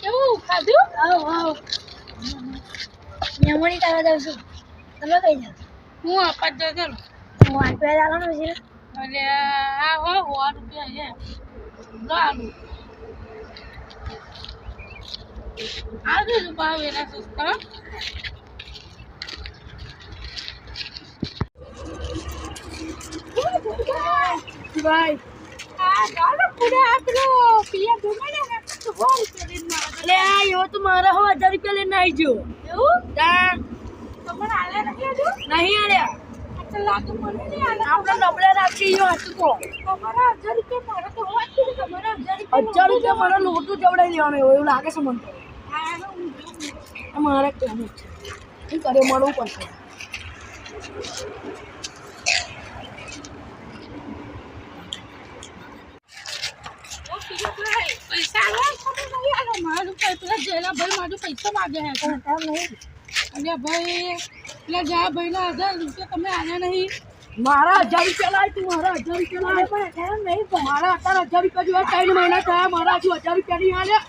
કેવું ખાધું? આવ મેમોરી કરવા દઉં છું. તમે કઈ જાવ? હું આપત જતો હું 8 રૂપિયા આલવાનો છે. એટલે આ હો 100 રૂપિયા છે ગાલું આજે જ ભાવ એના સસ્તા ભાઈ આ ગાલો પૂરા આપલો પિયા ઘુમાડે ને તો 100 રૂપિયા લઈને મારા એટલે આ એવો તો મારા 1000 રૂપિયા લઈને આવી ગયો. એવું તા તમને આલ્યા નથી હજુ નહીં આલ્યા. તો લાગે મને નહીં આલ્યા આપણે ડબલા રાખી ગયો હતું તો તમારા 1000 રૂપિયા મારા તો હોવા જ જોઈએ તમારા 1000 રૂપિયા મારા લોટું જવડાવી દેવાનું એવું લાગે છે મને તો. આ મારે કેમ છે શું કરે મળવું પડશે. પૈસા આલો મારું પેલા જેલા ભાઈ મારું પૈસા માગે હે અલ્યા ભાઈ પેલા જા ભાઈના 1000 રૂપિયા તમે આલ્યા નહીં મારા 1000 રૂપિયા લાય તું મારા 1000 રૂપિયા લાય પણ અત્યારે નહીં પણ મારા અત્યારે 1000 રૂપિયા જેવા 3 મહિના થયા મારા હજુ 1000 રૂપિયા નહીં આલ્યા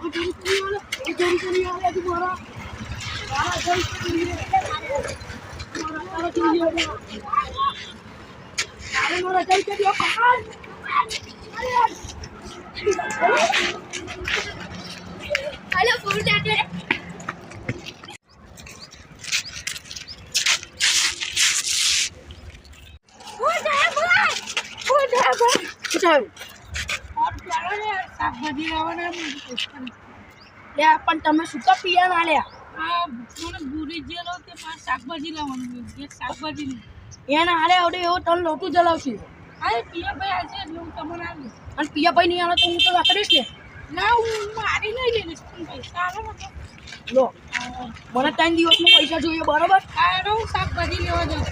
1000 રૂપિયા નહીં આલ્યા તું મારા 1000 રૂપિયા हेलो फूल जाते પણ તમે સુકા પિયા ના લ્યા મને ભૂરી ગયેલો તે પાછ શાકભાજી લાવવાનું શાકભાજી એને હાલે આવડે એવો તને લોટું જલાવશે. અરે પિયા ભાઈ આજે એટલે હું તમને આવું અને પિયા ભાઈ નહીં આવે તો હું તો વાપરીશ ને. ના હું મારી નહીં લઈશ પૈસા આવે ને લો મને 3 દિવસમાં પૈસા જોઈએ બરોબર. આ હું શાકભાજી લેવા જાઉં